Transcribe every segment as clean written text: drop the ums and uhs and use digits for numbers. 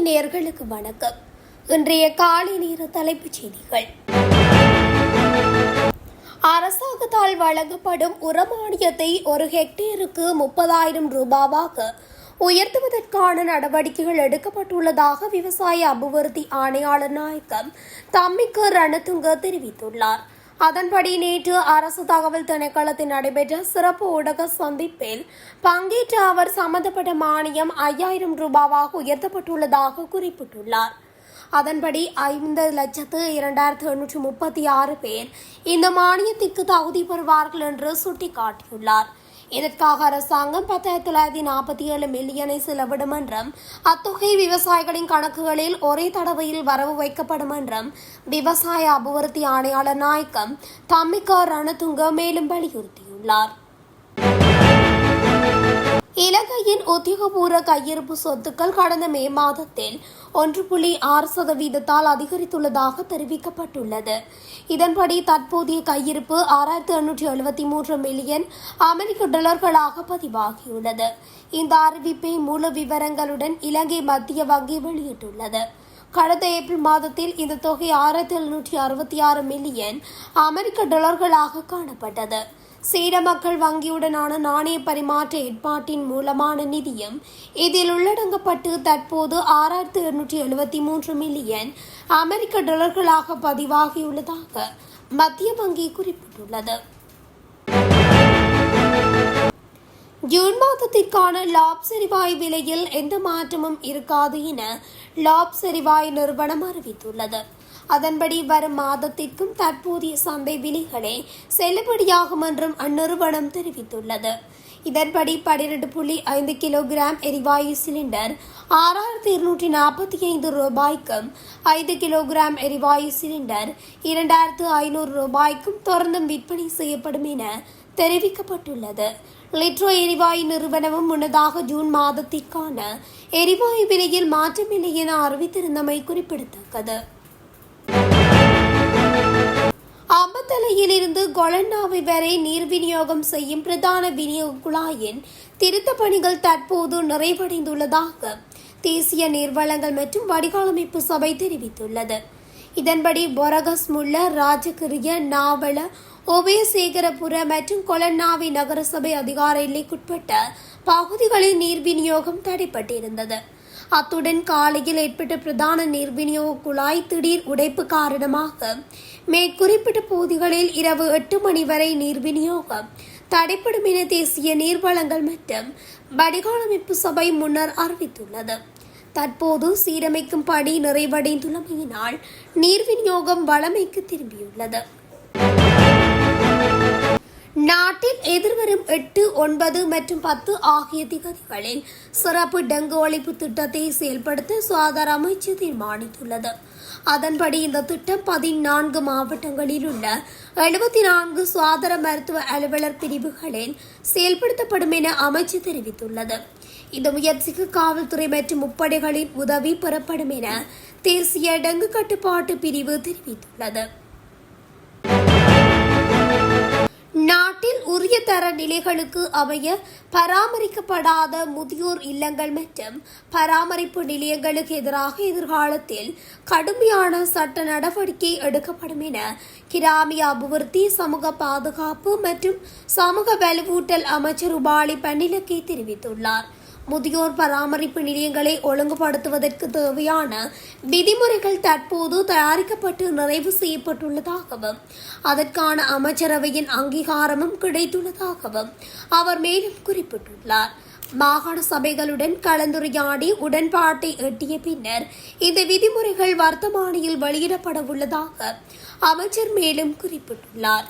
நேயர்களுக்கு வணக்கம். இன்றைய காலை நேர தலைப்புச் செய்திகள். அரசாங்கத்தால் வழங்கப்படும் உரமானியத்தை ஒரு ஹெக்டேருக்கு 30,000 ரூபாவாக உயர்த்துவதற்கான நடவடிக்கைகள் எடுக்கப்பட்டுள்ளதாக விவசாய அபிவிருத்தி ஆணையாளர் நாயகம் தம்மிக்க ரணதுங்க தெரிவித்துள்ளார். அதன்படி நேற்று அரசு தகவல் திணைக்களத்தில் நடைபெற்ற சிறப்பு ஊடக சந்திப்பில் பங்கேற்ற அவர் சம்பந்தப்பட்ட மானியம் 5,000 ரூபாவாக உயர்த்தப்பட்டுள்ளதாக குறிப்பிட்டுள்ளார். அதன்படி 5,02,836 பேர் இந்த மானியத்திற்கு தகுதி பெறுவார்கள் என்று சுட்டிக்காட்டியுள்ளார். இதற்காக அரசாங்கம் 10,947 மில்லியனை செலவிடும் என்றும் அத்தொகை விவசாயிகளின் கணக்குகளில் ஒரே தடவையில் வரவு வைக்கப்படும் என்றும் விவசாய அபிவிருத்தி ஆணையாளர் நாயகம் தம்மிக்க ரணதுங்க மேலும் வலியுறுத்தியுள்ளார். இலங்கையின் உத்தியோகபூர்வ கையிருப்பு சொத்துக்கள் கடந்த மே மாதத்தில் 1.6% அதிகரித்துள்ளதாக தெரிவிக்கப்பட்டுள்ளது. இதன்படி தற்போதைய கையிருப்பு 6,873 மில்லியன் அமெரிக்க டாலர்களாக பதிவாகியுள்ளது. இந்த அறிவிப்பை மூல விவரங்களுடன் இலங்கை மத்திய வங்கி வெளியிட்டுள்ளது. கடந்த ஏப்ரல் மாதத்தில் இந்த தொகை 6,766 மில்லியன் அமெரிக்க டாலர்களாக காணப்பட்டது. சீன மக்கள் வங்கியுடனான நாணய பரிமாற்ற ஏற்பாட்டின் மூலமான நிதியம் இதில் உள்ளடங்கப்பட்டு தற்போது 6,873 மில்லியன் அமெரிக்க டாலர்களாக பதிவாகியுள்ளதாக மத்திய வங்கி குறிப்பிட்டுள்ளது. ஜூன் மாதத்திற்கான லாப் எரிவாயு விலையில் எந்த மாற்றமும் இருக்காது என லாப் எரிவாயு நிறுவனம் அறிவித்துள்ளது. அதன்படி வரும் மாதத்திற்கும் தற்போதைய சந்தை விலைகளே செல்லுபடியாகும் என்றும் அந்நிறுவனம் தெரிவித்துள்ளது. இதன்படி 12.5 கிலோகிராம் எரிவாயு சிலிண்டர் 6,245 ரூபாய்க்கும் 5 கிலோகிராம் எரிவாயு சிலிண்டர் 2,500 ரூபாய்க்கும் தொடர்ந்து விற்பனை செய்யப்படும் என தெரிவிக்கப்பட்டுள்ளது. லிட்ரோ எரிவாயு நிறுவனமும் முன்னதாக ஜூன் மாதத்திற்கான எரிவாயு விலையில் மாற்றமில்லை என அறிவித்திருந்தமை குறிப்பிடத்தக்கது. அம்பத்தலையிலிருந்து கொலன்னாவை வரை நீர் விநியோகம் செய்யும் பிரதான விநியோக குழாயின் திருத்த பணிகள் தற்போது நிறைவடைந்துள்ளதாக தேசிய நீர்வளங்கள் மற்றும் வடிகாலமைப்பு சபை தெரிவித்துள்ளது. இதன்படி பொரகஸ் முல்ல ராஜகிரிய நாவல உபயசேகரபுர மற்றும் கொலன்னாவை நகரசபை அதிகார எல்லைக்குட்பட்ட பகுதிகளில் நீர் விநியோகம் தடைப்பட்டிருந்தது. அத்துடன் காலையில் ஏற்பட்ட பிரதான நீர் விநியோக குழாய் திடீர் உடைப்பு காரணமாக மேற்குறிப்பிட்ட பகுதிகளில் இரவு 8 மணி வரை நீர் விநியோகம் தடைப்படும் என தேசிய நீர்வளங்கள் மற்றும் வடிகாலமைப்பு சபை முன்னர் அறிவித்துள்ளது. தற்போது சீரமைக்கும் பணி நிறைவடைந்துள்ளமையினால் நீர் விநியோகம் வழமைக்கு திரும்பியுள்ளது. நாட்டில் எதிர்வரும் 8, 9 மற்றும் 10 ஆகிய திகதிகளில் சிறப்பு டெங்கு ஒழிப்பு திட்டத்தை செயல்படுத்த சுகாதார அமைச்சு தீர்மானித்துள்ளது. அதன்படி இந்த திட்டம் 14 மாவட்டங்களில் உள்ள 74 சுகாதார மருத்துவ அலுவலர் பிரிவுகளில் செயல்படுத்தப்படும் என அமைச்சு தெரிவித்துள்ளது. இந்த முயற்சிக்கு காவல்துறை மற்றும் முப்படைகளின் உதவி பெறப்படும் என தேசிய டெங்கு கட்டுப்பாட்டு பிரிவு தெரிவித்துள்ளது. நாட்டில் உரிய தர நிலைகளுக்கு அமைய பராமரிக்கப்படாத முதியோர் இல்லங்கள் மற்றும் பராமரிப்பு நிலையங்களுக்கு எதிராக எதிர்காலத்தில் கடுமையான சட்ட நடவடிக்கை எடுக்கப்படும் என கிராமிய அபிவிருத்தி, சமூக பாதுகாப்பு மற்றும் சமூக வலுவூட்டல் அமைச்சர் உபாலி பன்னிலக்கே தெரிவித்துள்ளார். முதியோர் பராமரிப்பு நிலையங்களை ஒழுங்குபடுத்துவதற்கு தேவையான விதிமுறைகள் தற்போது தயாரிக்கப்பட்டு நிறைவு செய்யப்பட்டுள்ளதாகவும் அதற்கான அமைச்சரவையின் அங்கீகாரமும் கிடைத்துள்ளதாகவும் அவர் மேலும் குறிப்பிட்டுள்ளார். மாகாண சபைகளுடன் கலந்துரையாடி உடன்பாட்டை எட்டிய பின்னர் இந்த விதிமுறைகள் வர்த்தமானியில் வெளியிடப்பட உள்ளதாக அமைச்சர் மேலும் குறிப்பிட்டுள்ளார்.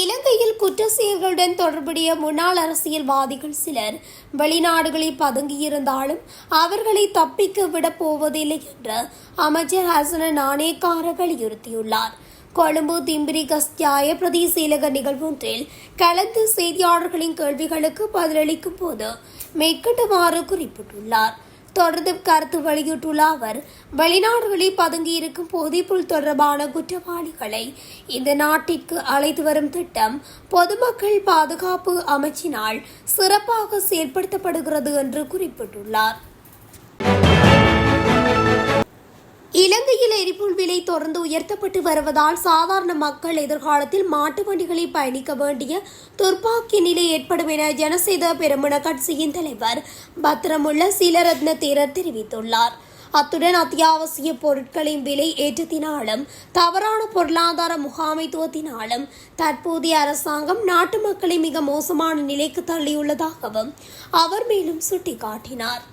இலங்கையில் குற்ற செயல்களுடன் தொடர்புடைய முன்னாள் அரசியல்வாதிகள் சிலர் வெளிநாடுகளில் பதுங்கியிருந்தாலும் அவர்களை தப்பிக்க விடப் போவதில்லை என்று அமைச்சர் ஹசன நாணயக்கார வலியுறுத்தியுள்ளார். கொழும்பு திம்பிரி கஸ்தியாய பிரதிசீலக நிகழ்வொன்றில் கலந்து செய்தியாளர்களின் கேள்விகளுக்கு பதிலளிக்கும் போது மேற்கண்டவாறு குறிப்பிட்டுள்ளார். தொடர்ந்து கருத்து வெளியிட்டுள்ள அவர், வெளிநாடுகளில் பதுங்கியிருக்கும் போதைப்பொருள் தொடர்பான குற்றவாளிகளை இந்த நாட்டிற்கு அழைத்து வரும் திட்டம் பொதுமக்கள் பாதுகாப்பு அமைச்சினால் சிறப்பாக செயல்படுத்தப்படுகிறது என்று குறிப்பிட்டுள்ளார். இலங்கையில் எரிபொருள் விலை தொடர்ந்து உயர்த்தப்பட்டு வருவதால் சாதாரண மக்கள் எதிர்காலத்தில் மாட்டு வண்டிகளில் பயணிக்க வேண்டிய துர்ப்பாக்கிய நிலை ஏற்படும் என ஜனசேத பெரமுன கட்சியின் தலைவர் பத்திரமுள்ள சீலரத்ன தேரர் தெரிவித்துள்ளார். அத்துடன் அத்தியாவசிய பொருட்களின் விலை ஏற்றத்தினாலும் தவறான பொருளாதார முகாமைத்துவத்தினாலும் தற்போதைய அரசாங்கம் நாட்டு மக்களை மிக மோசமான நிலைக்கு தள்ளியுள்ளதாகவும் அவர் மேலும் சுட்டிக்காட்டினார்.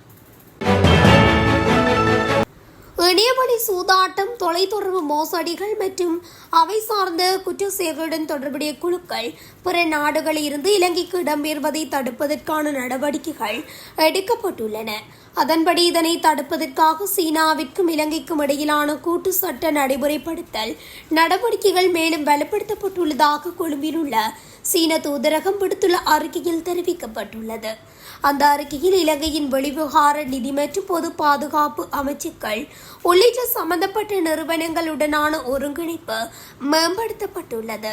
இணையவழி சூதாட்டம், தொலைத்தொடர்பு மோசடிகள் மற்றும் அவை சார்ந்த குற்ற செயல்களுடன் தொடர்புடைய குழுக்கள் பிற நாடுகளில் இருந்து இலங்கைக்கு இடம்பெறுவதை தடுப்பதற்கான நடவடிக்கைகள் எடுக்கப்பட்டுள்ளன. அதன்படி இதனை தடுப்பதற்காக சீனாவிற்கும் இலங்கைக்கும் இடையிலான கூட்டு சட்ட நடைமுறைப்படுத்தல் நடவடிக்கைகள் மேலும் பலப்படுத்தப்பட்டுள்ளதாக கொழும்பில் உள்ள சீன தூதரகம் விடுத்துள்ள அறிக்கையில் தெரிவிக்கப்பட்டுள்ளது. அந்த அறிக்கையில் இலங்கையின் வெளிவிவகார நிதி மற்றும் பொது பாதுகாப்பு அமைச்சுக்கள் உள்ளிட்ட சம்பந்தப்பட்ட நிறுவனங்களுடனான ஒருங்கிணைப்பு மேம்படுத்தப்பட்டுள்ளது.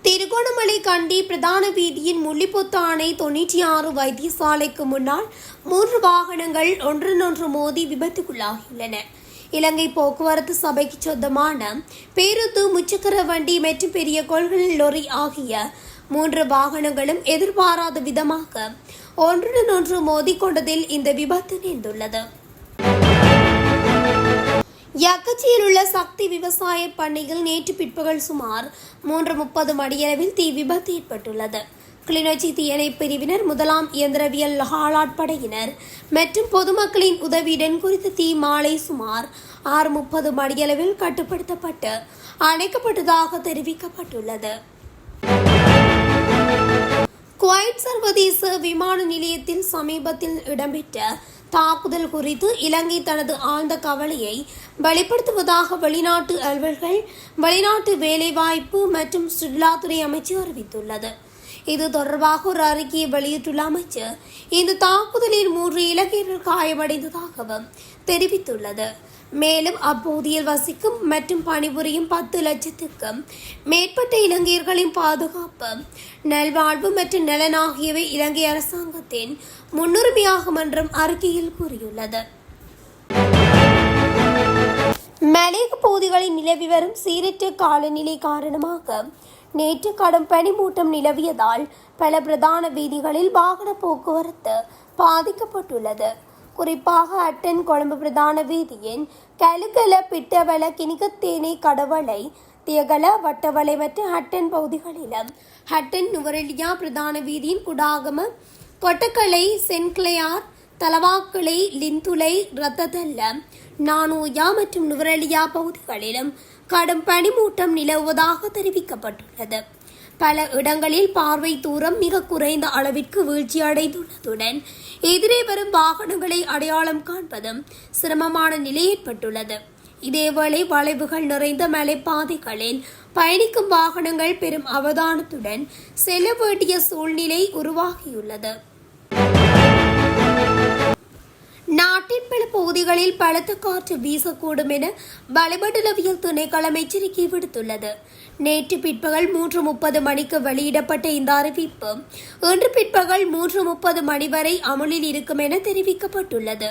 திருகோணமலை கண்டி பிரதான வீதியின் முள்ளிப்பொத்தானை 96 வைத்தியசாலைக்கு முன்னால் 3 வாகனங்கள் ஒன்றனொன்று மோதி விபத்துக்குள்ளாகியுள்ளன. இலங்கை போக்குவரத்து சபைக்கு சொந்தமான பேருந்து, முச்சக்கர வண்டி மற்றும் பெரிய கொள்கலன் லொரி ஆகிய 3 வாகனங்களும் எதிர்பாராத விதமாக ஒன்றுடன் ஒன்று மோதிக்கொண்டதில் இந்த விபத்து நேர்ந்துள்ளது. யக்கச்சியில் உள்ள சக்தி விவசாய பண்ணையில் நேற்று பிற்பகல் சுமார் 3:30 மணியளவில் தீ விபத்து ஏற்பட்டுள்ளது. கிளிநொச்சி தீயணைப்பு பிரிவினர், 1ஆம் இயந்திரவியல் ஹாலாட்படையினர் மற்றும் பொதுமக்களின் உதவியுடன் குறித்த தீ மாலை சுமார் 6:30 மணியளவில் கட்டுப்படுத்தப்பட்டு அணைக்கப்பட்டதாக தெரிவிக்கப்பட்டுள்ளது. குவைத் சர்வதேச விமான நிலையத்தில் சமீபத்தில் இடம்பெற்ற தாக்குதல் குறித்து இலங்கை தனது ஆழ்ந்த கவலையை வெளிப்படுத்துவதாக வெளிநாட்டு அலுவல்கள், வெளிநாட்டு வேலைவாய்ப்பு மற்றும் சுற்றுலாத்துறை அமைச்சு அறிவித்துள்ளது. இது தொடர்பாக ஒரு அறிக்கையை வெளியிட்டுள்ள அமைச்சர், இந்த தாக்குதலில் 3 இலங்கையர்கள் காயமடைந்ததாகவும் தெரிவித்துள்ளது. மேலும் அப்பகுதியில் வசிக்கும் மற்றும் பணிபுரியும் 10 லட்சத்துக்கும் மேற்பட்ட இலங்கையர்களின் பாதுகாப்பு, நல்வாழ்வு மற்றும் நலன் ஆகியவை இலங்கை அரசாங்கத்தின் முன்னுரிமையாகும் என்றும் அறிக்கையில் கூறியுள்ளது. மலையக பகுதிகளில் நிலவி வரும் சீரற்ற காலநிலை காரணமாக நேற்று கடும் பனிமூட்டம் நிலவியதால் பல பிரதான வீதிகளில் வாகன போக்குவரத்து பாதிக்கப்பட்டுள்ளது. குறிப்பாக அட்டன் கொழும்பு பிரதான வீதியின் கலுகல, பிட்டவல, கிணிகத்தேனை, கடவளை, தியகல, வட்டவளை மற்றும் ஹட்டன் பகுதிகளிலும், ஹட்டன் நுவரெலியா பிரதான வீதியின் குடாகம, கொட்டக்கலை, சென்கிளையார், தலவாக்கலை, லிந்துலை, ரத்ததல்ல, நானூயா மற்றும் நுவரெலியா பகுதிகளிலும் கடும் பனிமூட்டம் நிலவுவதாக தெரிவிக்கப்பட்டுள்ளது. பல இடங்களில் பார்வை தூரம் மிக குறைந்த அளவிற்கு வீழ்ச்சி அடைந்துள்ளதுடன் எதிரே வரும் வாகனங்களை அடையாளம் காண்பதும் சிரமமான நிலை ஏற்பட்டுள்ளது. இதேவேளை வளைவுகள் நிறைந்த மலைப்பாதைகளில் பயணிக்கும் வாகனங்கள் பெரும் அவதானத்துடன் செல்ல வேண்டிய சூழ்நிலை உருவாகியுள்ளது. நாட்டின் பல பகுதிகளில் பலத்த காற்று வீசக்கூடும் என வளிமண்டலவியல் திணைக்களம் எச்சரிக்கை விடுத்துள்ளது. நேற்று பிற்பகல் 3:30 மணிக்கு வெளியிடப்பட்ட இந்த அறிவிப்பு இன்று பிற்பகல் 3:30 மணி வரை அமலில் இருக்கும் என தெரிவிக்கப்பட்டுள்ளது.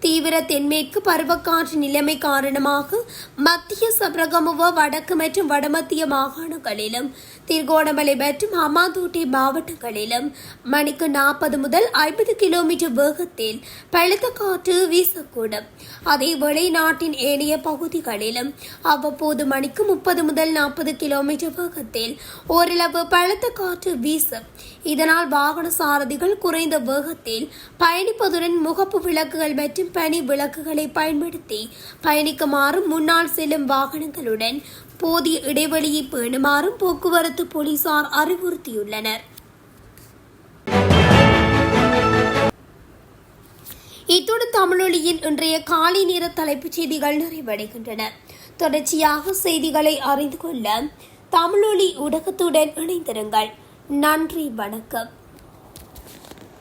தீவிர தென்மேற்கு பருவக்காற்று நிலைமை காரணமாக மத்திய சப்ரகமுவ, வடக்கு மற்றும் வடமத்திய மாகாணங்களிலும், திருகோணமலை மற்றும் ஹம்பாந்தோட்டை மாவட்டங்களிலும் மணிக்கு 40 முதல் 50 கிலோமீட்டர் வேகத்தில் பலத்த காற்று வீசக்கூடும். அதேவேளை நாட்டின் ஏனைய பகுதிகளிலும் அவ்வப்போது மணிக்கு 30 முதல் 40 கிலோமீட்டர் வேகத்தில் ஓரளவு பலத்த காற்று வீசும். இதனால் வாகன சாரதிகள் குறைந்த வேகத்தில் பயணிப்பதுடன் முகப்பு விளக்குகள் மற்றும் பனி விளக்குகளை பயன்படுத்தி பயணிக்குமாறும், முன்னால் செல்லும் வாகனங்களுடன் போதிய இடைவெளியை பேணுமாறும் போக்குவரத்து போலீசார் அறிவுறுத்தியுள்ளனர். இத்துடன் தமிழொலியின் இன்றைய காலை நேர தலைப்புச் செய்திகள் நிறைவடைகின்றன. தொடர்ச்சியாக செய்திகளை அறிந்து கொள்ள தமிழொலி ஊடகத்துடன் இணைந்திருங்கள். நன்றி, வணக்கம்.